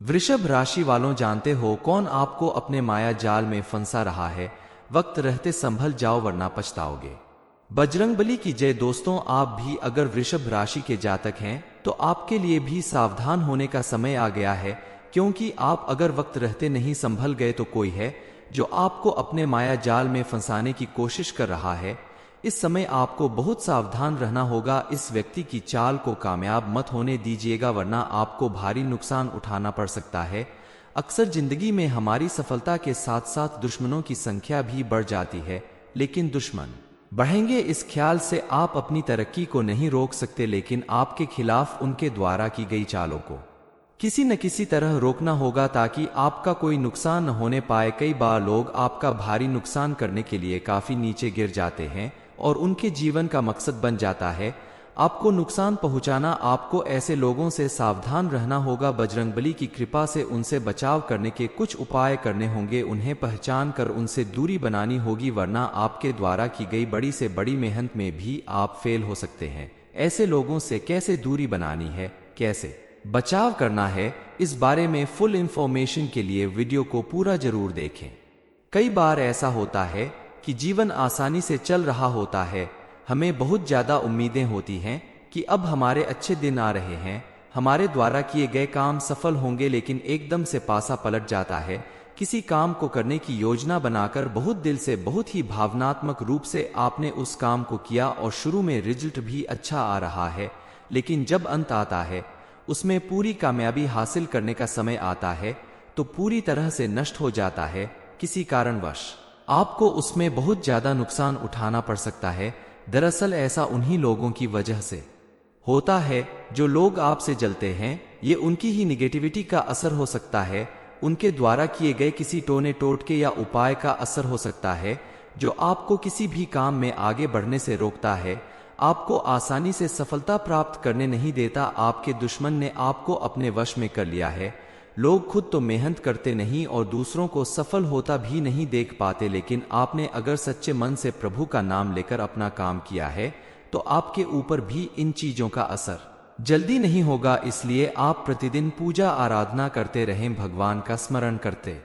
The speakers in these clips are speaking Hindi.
वृषभ राशि वालों, जानते हो कौन आपको अपने माया जाल में फंसा रहा है। वक्त रहते संभल जाओ वरना पछताओगे। बजरंगबली की जय। दोस्तों, आप भी अगर वृषभ राशि के जातक हैं तो आपके लिए भी सावधान होने का समय आ गया है, क्योंकि आप अगर वक्त रहते नहीं संभल गए तो कोई है जो आपको अपने माया जाल में फंसाने की कोशिश कर रहा है। इस समय आपको बहुत सावधान रहना होगा। इस व्यक्ति की चाल को कामयाब मत होने दीजिएगा वरना आपको भारी नुकसान उठाना पड़ सकता है। अक्सर जिंदगी में हमारी सफलता के साथ साथ दुश्मनों की संख्या भी बढ़ जाती है, लेकिन दुश्मन बढ़ेंगे इस ख्याल से आप अपनी तरक्की को नहीं रोक सकते, लेकिन आपके खिलाफ उनके द्वारा की गई चालों को किसी न किसी तरह रोकना होगा ताकि आपका कोई नुकसान न होने पाए। कई बार लोग आपका भारी नुकसान करने के लिए काफी नीचे गिर जाते हैं और उनके जीवन का मकसद बन जाता है आपको नुकसान पहुंचाना। आपको ऐसे लोगों से सावधान रहना होगा। बजरंगबली की कृपा से उनसे बचाव करने के कुछ उपाय करने होंगे। उन्हें पहचान कर उनसे दूरी बनानी होगी, वरना आपके द्वारा की गई बड़ी से बड़ी मेहनत में भी आप फेल हो सकते हैं। ऐसे लोगों से कैसे दूरी बनानी है, कैसे बचाव करना है, इस बारे में फुल इंफॉर्मेशन के लिए वीडियो को पूरा जरूर देखें। कई बार ऐसा होता है कि जीवन आसानी से चल रहा होता है, हमें बहुत ज्यादा उम्मीदें होती हैं कि अब हमारे अच्छे दिन आ रहे हैं, हमारे द्वारा किए गए काम सफल होंगे, लेकिन एकदम से पासा पलट जाता है। किसी काम को करने की योजना बनाकर बहुत दिल से, बहुत ही भावनात्मक रूप से आपने उस काम को किया और शुरू में रिजल्ट भी अच्छा आ रहा है, लेकिन जब अंत आता है, उसमें पूरी कामयाबी हासिल करने का समय आता है तो पूरी तरह से नष्ट हो जाता है। किसी कारणवश आपको उसमें बहुत ज्यादा नुकसान उठाना पड़ सकता है। दरअसल ऐसा उन्हीं लोगों की वजह से होता है जो लोग आपसे जलते हैं। ये उनकी ही निगेटिविटी का असर हो सकता है, उनके द्वारा किए गए किसी टोने टोटके या उपाय का असर हो सकता है जो आपको किसी भी काम में आगे बढ़ने से रोकता है, आपको आसानी से सफलता प्राप्त करने नहीं देता। आपके दुश्मन ने आपको अपने वश में कर लिया है। लोग खुद तो मेहनत करते नहीं और दूसरों को सफल होता भी नहीं देख पाते, लेकिन आपने अगर सच्चे मन से प्रभु का नाम लेकर अपना काम किया है तो आपके ऊपर भी इन चीजों का असर जल्दी नहीं होगा। इसलिए आप प्रतिदिन पूजा आराधना करते रहें, भगवान का स्मरण करते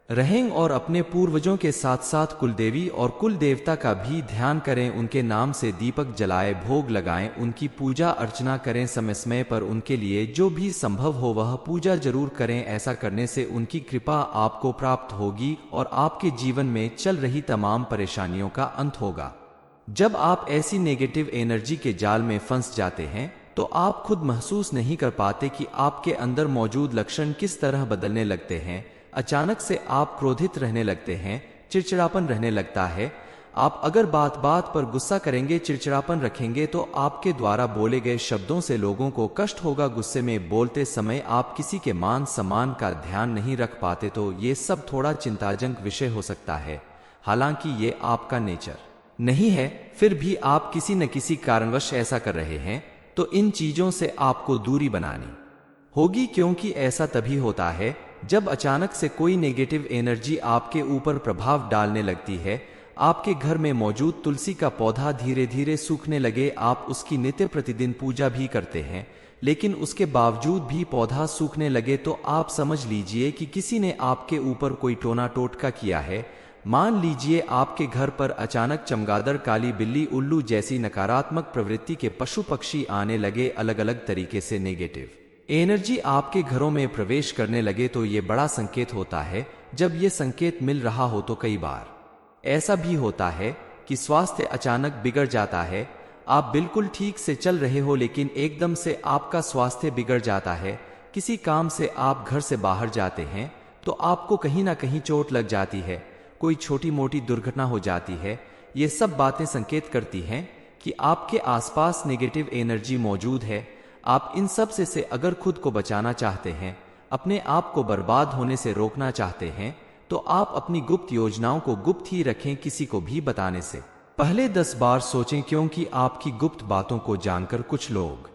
रहें और अपने पूर्वजों के साथ साथ कुलदेवी और कुल देवता का भी ध्यान करें। उनके नाम से दीपक जलाए, भोग लगाएं, उनकी पूजा अर्चना करें। समय समय पर उनके लिए जो भी संभव हो वह पूजा जरूर करें। ऐसा करने से उनकी कृपा आपको प्राप्त होगी और आपके जीवन में चल रही तमाम परेशानियों का अंत होगा। जब आप ऐसी नेगेटिव एनर्जी के जाल में फंस जाते हैं तो आप खुद महसूस नहीं कर पाते कि आपके अंदर मौजूद लक्षण किस तरह बदलने लगते हैं। अचानक से आप क्रोधित रहने लगते हैं, चिड़चिड़ापन रहने लगता है। आप अगर बात बात पर गुस्सा करेंगे, चिड़चिड़ापन रखेंगे तो आपके द्वारा बोले गए शब्दों से लोगों को कष्ट होगा। गुस्से में बोलते समय आप किसी के मान सम्मान का ध्यान नहीं रख पाते तो ये सब थोड़ा चिंताजनक विषय हो सकता है। हालांकि ये आपका नेचर नहीं है, फिर भी आप किसी न किसी कारणवश ऐसा कर रहे हैं तो इन चीजों से आपको दूरी बनानी होगी, क्योंकि ऐसा तभी होता है जब अचानक से कोई नेगेटिव एनर्जी आपके ऊपर प्रभाव डालने लगती है। आपके घर में मौजूद तुलसी का पौधा धीरे धीरे सूखने लगे। आप उसकी नित्य प्रतिदिन पूजा भी करते हैं, लेकिन उसके बावजूद भी पौधा सूखने लगे तो आप समझ लीजिए कि किसी ने आपके ऊपर कोई टोना टोटका किया है। मान लीजिए आपके घर पर अचानक चमगादड़, काली बिल्ली, उल्लू जैसी नकारात्मक प्रवृत्ति के पशु पक्षी आने लगे। अलग अलग तरीके से नेगेटिव एनर्जी आपके घरों में प्रवेश करने लगे तो ये बड़ा संकेत होता है। जब ये संकेत मिल रहा हो तो कई बार ऐसा भी होता है कि स्वास्थ्य अचानक बिगड़ जाता है। आप बिल्कुल ठीक से चल रहे हो लेकिन एकदम से आपका स्वास्थ्य बिगड़ जाता है। किसी काम से आप घर से बाहर जाते हैं तो आपको कहीं ना कहीं चोट लग जाती है, कोई छोटी मोटी दुर्घटना हो जाती है। ये सब बातें संकेत करती हैं कि आपके आसपास नेगेटिव एनर्जी मौजूद है। आप इन सब से अगर खुद को बचाना चाहते हैं, अपने आप को बर्बाद होने से रोकना चाहते हैं, तो आप अपनी गुप्त योजनाओं को गुप्त ही रखें। किसी को भी बताने से पहले 10 बार सोचें, क्योंकि आपकी गुप्त बातों को जानकर कुछ लोग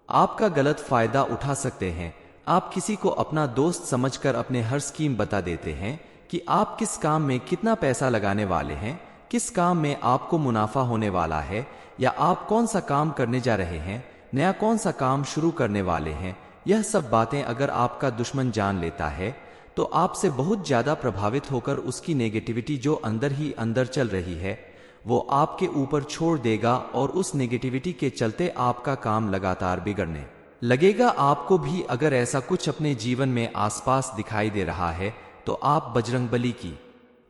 आपका गलत फायदा उठा सकते हैं। आप किसी को अपना दोस्त समझकर अपने हर स्कीम बता देते हैं कि आप किस काम में कितना पैसा लगाने वाले हैं, किस काम में आपको मुनाफा होने वाला है, या आप कौन सा काम करने जा रहे हैं, नया कौन सा काम शुरू करने वाले हैं। यह सब बातें अगर आपका दुश्मन जान लेता है तो आपसे बहुत ज्यादा प्रभावित होकर उसकी नेगेटिविटी जो अंदर ही अंदर चल रही है वो आपके ऊपर छोड़ देगा और उस नेगेटिविटी के चलते आपका काम लगातार बिगड़ने लगेगा। आपको भी अगर ऐसा कुछ अपने जीवन में आसपास दिखाई दे रहा है तो आप बजरंगबली की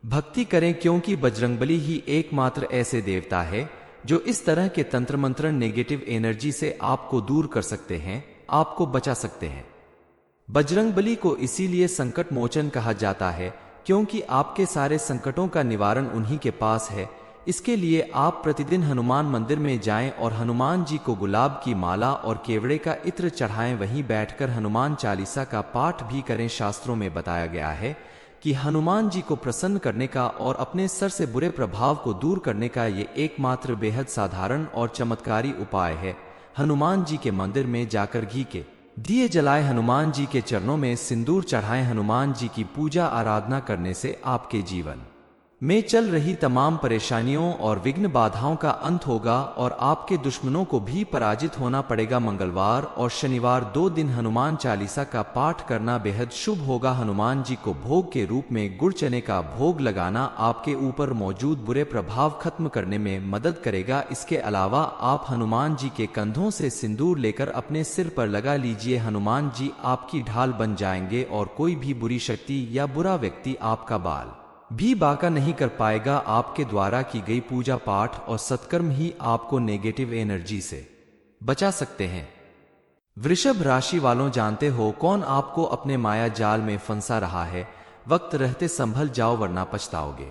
भक्ति करें, क्योंकि बजरंगबली ही एकमात्र ऐसे देवता है जो इस तरह के तंत्र मंत्र नेगेटिव एनर्जी से आपको दूर कर सकते हैं, आपको बचा सकते हैं। बजरंगबली को इसीलिए संकट मोचन कहा जाता है क्योंकि आपके सारे संकटों का निवारण उन्हीं के पास है। इसके लिए आप प्रतिदिन हनुमान मंदिर में जाएं और हनुमान जी को गुलाब की माला और केवड़े का इत्र चढ़ाएं, वहीं बैठकर हनुमान चालीसा का पाठ भी करें। शास्त्रों में बताया गया है कि हनुमान जी को प्रसन्न करने का और अपने सर से बुरे प्रभाव को दूर करने का ये एकमात्र बेहद साधारण और चमत्कारी उपाय है। हनुमान जी के मंदिर में जाकर घी के दिए जलाए, हनुमान जी के चरणों में सिंदूर चढ़ाएं। हनुमान जी की पूजा आराधना करने से आपके जीवन में चल रही तमाम परेशानियों और विघ्न बाधाओं का अंत होगा और आपके दुश्मनों को भी पराजित होना पड़ेगा। मंगलवार और शनिवार 2 दिन हनुमान चालीसा का पाठ करना बेहद शुभ होगा। हनुमान जी को भोग के रूप में गुड़ चने का भोग लगाना आपके ऊपर मौजूद बुरे प्रभाव खत्म करने में मदद करेगा। इसके अलावा आप हनुमान जी के कंधों से सिंदूर लेकर अपने सिर पर लगा लीजिए। हनुमान जी आपकी ढाल बन जाएंगे और कोई भी बुरी शक्ति या बुरा व्यक्ति आपका बाल भी बाका नहीं कर पाएगा। आपके द्वारा की गई पूजा पाठ और सत्कर्म ही आपको नेगेटिव एनर्जी से बचा सकते हैं। वृषभ राशि वालों, जानते हो कौन आपको अपने माया जाल में फंसा रहा है? वक्त रहते संभल जाओ वरना पछताओगे।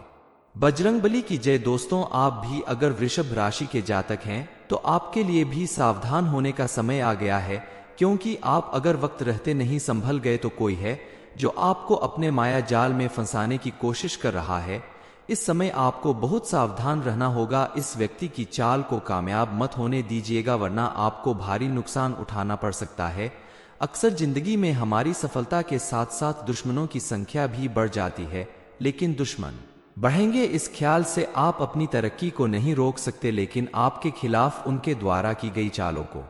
बजरंगबली की जय। दोस्तों, आप भी अगर वृषभ राशि के जातक हैं तो आपके लिए भी सावधान होने का समय आ गया है, क्योंकि आप अगर वक्त रहते नहीं संभल गए तो कोई है जो आपको अपने माया जाल में फंसाने की कोशिश कर रहा है। इस समय आपको बहुत सावधान रहना होगा। इस व्यक्ति की चाल को कामयाब मत होने दीजिएगा वरना आपको भारी नुकसान उठाना पड़ सकता है। अक्सर जिंदगी में हमारी सफलता के साथ साथ दुश्मनों की संख्या भी बढ़ जाती है, लेकिन दुश्मन बढ़ेंगे इस ख्याल से आप अपनी तरक्की को नहीं रोक सकते, लेकिन आपके खिलाफ उनके द्वारा की गई चालों को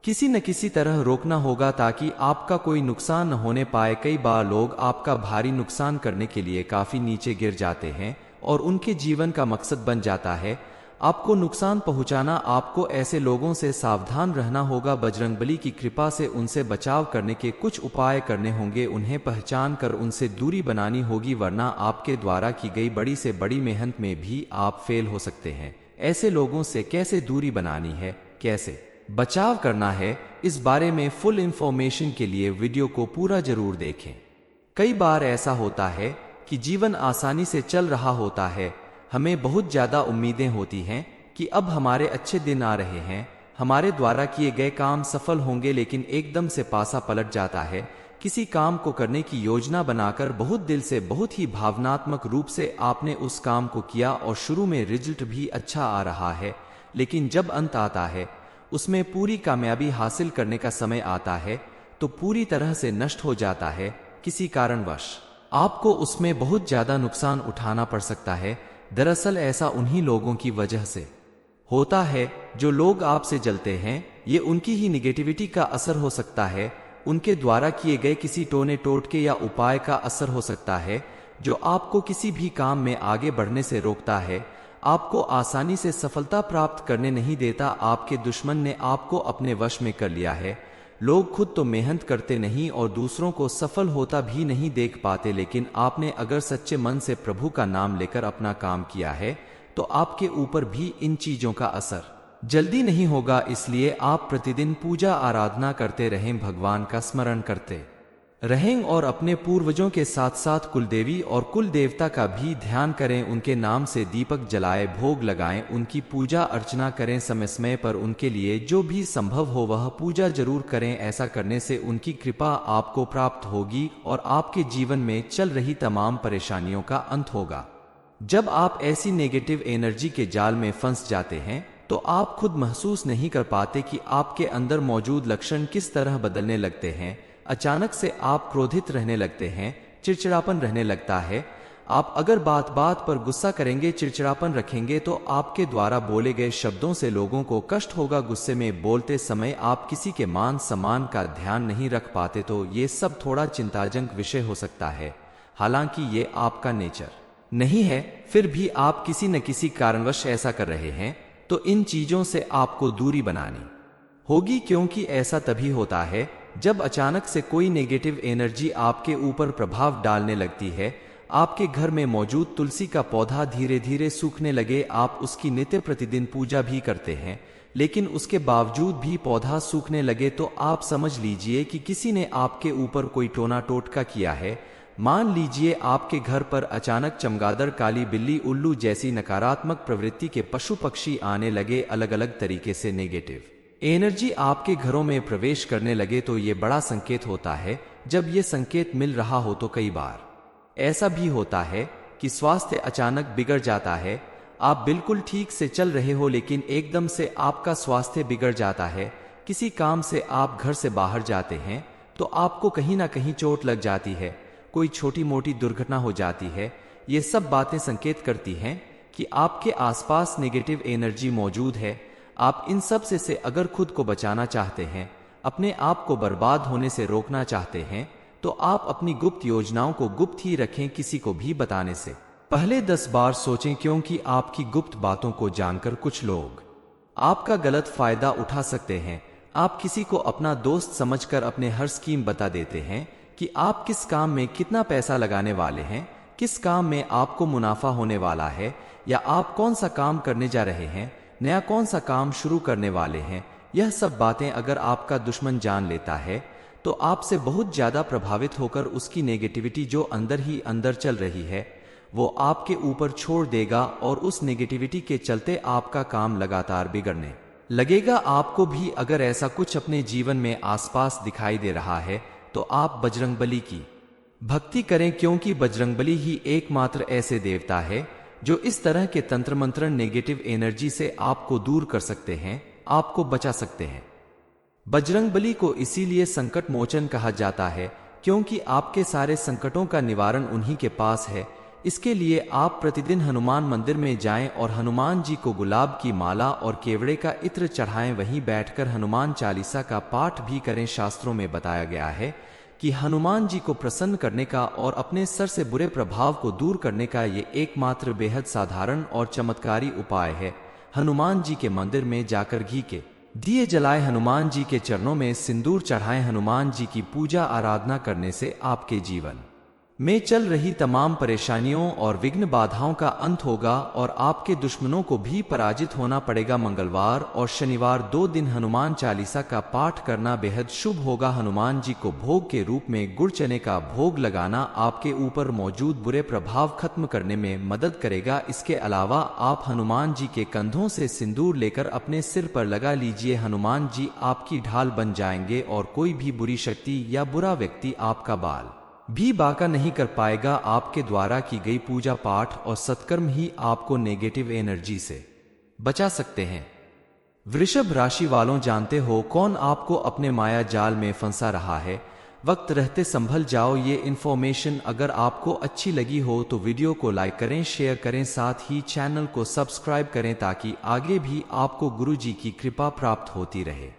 किसी न किसी तरह रोकना होगा ताकि आपका कोई नुकसान न होने पाए। कई बार लोग आपका भारी नुकसान करने के लिए काफी नीचे गिर जाते हैं और उनके जीवन का मकसद बन जाता है आपको नुकसान पहुंचाना। आपको ऐसे लोगों से सावधान रहना होगा। बजरंगबली की कृपा से उनसे बचाव करने के कुछ उपाय करने होंगे। उन्हें पहचान कर उनसे दूरी बनानी होगी, वरना आपके द्वारा की गई बड़ी से बड़ी मेहनत में भी आप फेल हो सकते हैं। ऐसे लोगों से कैसे दूरी बनानी है, कैसे बचाव करना है, इस बारे में फुल इंफॉर्मेशन के लिए वीडियो को पूरा जरूर देखें। कई बार ऐसा होता है कि जीवन आसानी से चल रहा होता है, हमें बहुत ज्यादा उम्मीदें होती हैं कि अब हमारे अच्छे दिन आ रहे हैं, हमारे द्वारा किए गए काम सफल होंगे, लेकिन एकदम से पासा पलट जाता है। किसी काम को करने की योजना बनाकर बहुत दिल से, बहुत ही भावनात्मक रूप से आपने उस काम को किया और शुरू में रिजल्ट भी अच्छा आ रहा है, लेकिन जब अंत आता है, उसमें पूरी कामयाबी हासिल करने का समय आता है तो पूरी तरह से नष्ट हो जाता है। किसी कारणवश आपको उसमें बहुत ज्यादा नुकसान उठाना पड़ सकता है। दरअसल ऐसा उन्हीं लोगों की वजह से होता है जो लोग आपसे जलते हैं। ये उनकी ही निगेटिविटी का असर हो सकता है, उनके द्वारा किए गए किसी टोने टोटके या उपाय का असर हो सकता है जो आपको किसी भी काम में आगे बढ़ने से रोकता है, आपको आसानी से सफलता प्राप्त करने नहीं देता। आपके दुश्मन ने आपको अपने वश में कर लिया है। लोग खुद तो मेहनत करते नहीं और दूसरों को सफल होता भी नहीं देख पाते, लेकिन आपने अगर सच्चे मन से प्रभु का नाम लेकर अपना काम किया है तो आपके ऊपर भी इन चीजों का असर जल्दी नहीं होगा। इसलिए आप प्रतिदिन पूजा आराधना करते रहें, भगवान का स्मरण करते रहें और अपने पूर्वजों के साथ साथ कुलदेवी और कुल देवता का भी ध्यान करें। उनके नाम से दीपक जलाए, भोग लगाएं, उनकी पूजा अर्चना करें। समय समय पर उनके लिए जो भी संभव हो वह पूजा जरूर करें। ऐसा करने से उनकी कृपा आपको प्राप्त होगी और आपके जीवन में चल रही तमाम परेशानियों का अंत होगा। जब आप ऐसी नेगेटिव एनर्जी के जाल में फंस जाते हैं तो आप खुद महसूस नहीं कर पाते कि आपके अंदर मौजूद लक्षण किस तरह बदलने लगते हैं। अचानक से आप क्रोधित रहने लगते हैं, चिड़चिड़ापन रहने लगता है, आप अगर बात बात पर गुस्सा करेंगे, चिड़चिड़ापन रखेंगे तो आपके द्वारा बोले गए शब्दों से लोगों को कष्ट होगा। गुस्से में बोलते समय आप किसी के मान सम्मान का ध्यान नहीं रख पाते तो ये सब थोड़ा चिंताजनक विषय हो सकता है। हालांकि ये आपका नेचर नहीं है, फिर भी आप किसी न किसी कारणवश ऐसा कर रहे हैं, तो इन चीजों से आपको दूरी बनानी होगी, क्योंकि ऐसा तभी होता है जब अचानक से कोई नेगेटिव एनर्जी आपके ऊपर प्रभाव डालने लगती है। आपके घर में मौजूद तुलसी का पौधा धीरे धीरे सूखने लगे, आप उसकी नित्य प्रतिदिन पूजा भी करते हैं, लेकिन उसके बावजूद भी पौधा सूखने लगे तो आप समझ लीजिए कि किसी ने आपके ऊपर कोई टोना टोटका किया है। मान लीजिए आपके घर पर अचानक चमगादड़, काली बिल्ली, उल्लू जैसी नकारात्मक प्रवृत्ति के पशु पक्षी आने लगे, अलग अलग तरीके से नेगेटिव एनर्जी आपके घरों में प्रवेश करने लगे, तो ये बड़ा संकेत होता है। जब ये संकेत मिल रहा हो तो कई बार ऐसा भी होता है कि स्वास्थ्य अचानक बिगड़ जाता है। आप बिल्कुल ठीक से चल रहे हो लेकिन एकदम से आपका स्वास्थ्य बिगड़ जाता है। किसी काम से आप घर से बाहर जाते हैं तो आपको कहीं ना कहीं चोट लग जाती है, कोई छोटी मोटी दुर्घटना हो जाती है। ये सब बातें संकेत करती हैं कि आपके आसपास नेगेटिव एनर्जी मौजूद है। आप इन सब से अगर खुद को बचाना चाहते हैं, अपने आप को बर्बाद होने से रोकना चाहते हैं, तो आप अपनी गुप्त योजनाओं को गुप्त ही रखें। किसी को भी बताने से पहले 10 बार सोचें, क्योंकि आपकी गुप्त बातों को जानकर कुछ लोग आपका गलत फायदा उठा सकते हैं। आप किसी को अपना दोस्त समझकर अपने हर स्कीम बता देते हैं कि आप किस काम में कितना पैसा लगाने वाले हैं, किस काम में आपको मुनाफा होने वाला है, या आप कौन सा काम करने जा रहे हैं, नया कौन सा काम शुरू करने वाले हैं। यह सब बातें अगर आपका दुश्मन जान लेता है तो आपसे बहुत ज्यादा प्रभावित होकर उसकी नेगेटिविटी जो अंदर ही अंदर चल रही है वो आपके ऊपर छोड़ देगा, और उस नेगेटिविटी के चलते आपका काम लगातार बिगड़ने लगेगा। आपको भी अगर ऐसा कुछ अपने जीवन में आसपास दिखाई दे रहा है तो आप बजरंगबली की भक्ति करें, क्योंकि बजरंगबली ही एकमात्र ऐसे देवता है जो इस तरह के तंत्र मंत्र नेगेटिव एनर्जी से आपको दूर कर सकते हैं, आपको बचा सकते हैं। बजरंगबली को इसीलिए संकट मोचन कहा जाता है, क्योंकि आपके सारे संकटों का निवारण उन्हीं के पास है। इसके लिए आप प्रतिदिन हनुमान मंदिर में जाएं और हनुमान जी को गुलाब की माला और केवड़े का इत्र चढ़ाएं, वहीं बैठकर हनुमान चालीसा का पाठ भी करें। शास्त्रों में बताया गया है कि हनुमान जी को प्रसन्न करने का और अपने सर से बुरे प्रभाव को दूर करने का ये एकमात्र बेहद साधारण और चमत्कारी उपाय है। हनुमान जी के मंदिर में जाकर घी के दिए जलाए, हनुमान जी के चरणों में सिंदूर चढ़ाएं। हनुमान जी की पूजा आराधना करने से आपके जीवन में चल रही तमाम परेशानियों और विघ्न बाधाओं का अंत होगा और आपके दुश्मनों को भी पराजित होना पड़ेगा। मंगलवार और शनिवार 2 दिन हनुमान चालीसा का पाठ करना बेहद शुभ होगा। हनुमान जी को भोग के रूप में गुड़ चने का भोग लगाना आपके ऊपर मौजूद बुरे प्रभाव खत्म करने में मदद करेगा। इसके अलावा आप हनुमान जी के कंधों से सिंदूर लेकर अपने सिर पर लगा लीजिए। हनुमान जी आपकी ढाल बन जाएंगे और कोई भी बुरी शक्ति या बुरा व्यक्ति आपका बाल भी बाका नहीं कर पाएगा। आपके द्वारा की गई पूजा पाठ और सत्कर्म ही आपको नेगेटिव एनर्जी से बचा सकते हैं। वृषभ राशि वालों, जानते हो कौन आपको अपने माया जाल में फंसा रहा है? वक्त रहते संभल जाओ। ये इन्फॉर्मेशन अगर आपको अच्छी लगी हो तो वीडियो को लाइक करें, शेयर करें, साथ ही चैनल को सब्सक्राइब करें ताकि आगे भी आपको गुरु जी की कृपा प्राप्त होती रहे।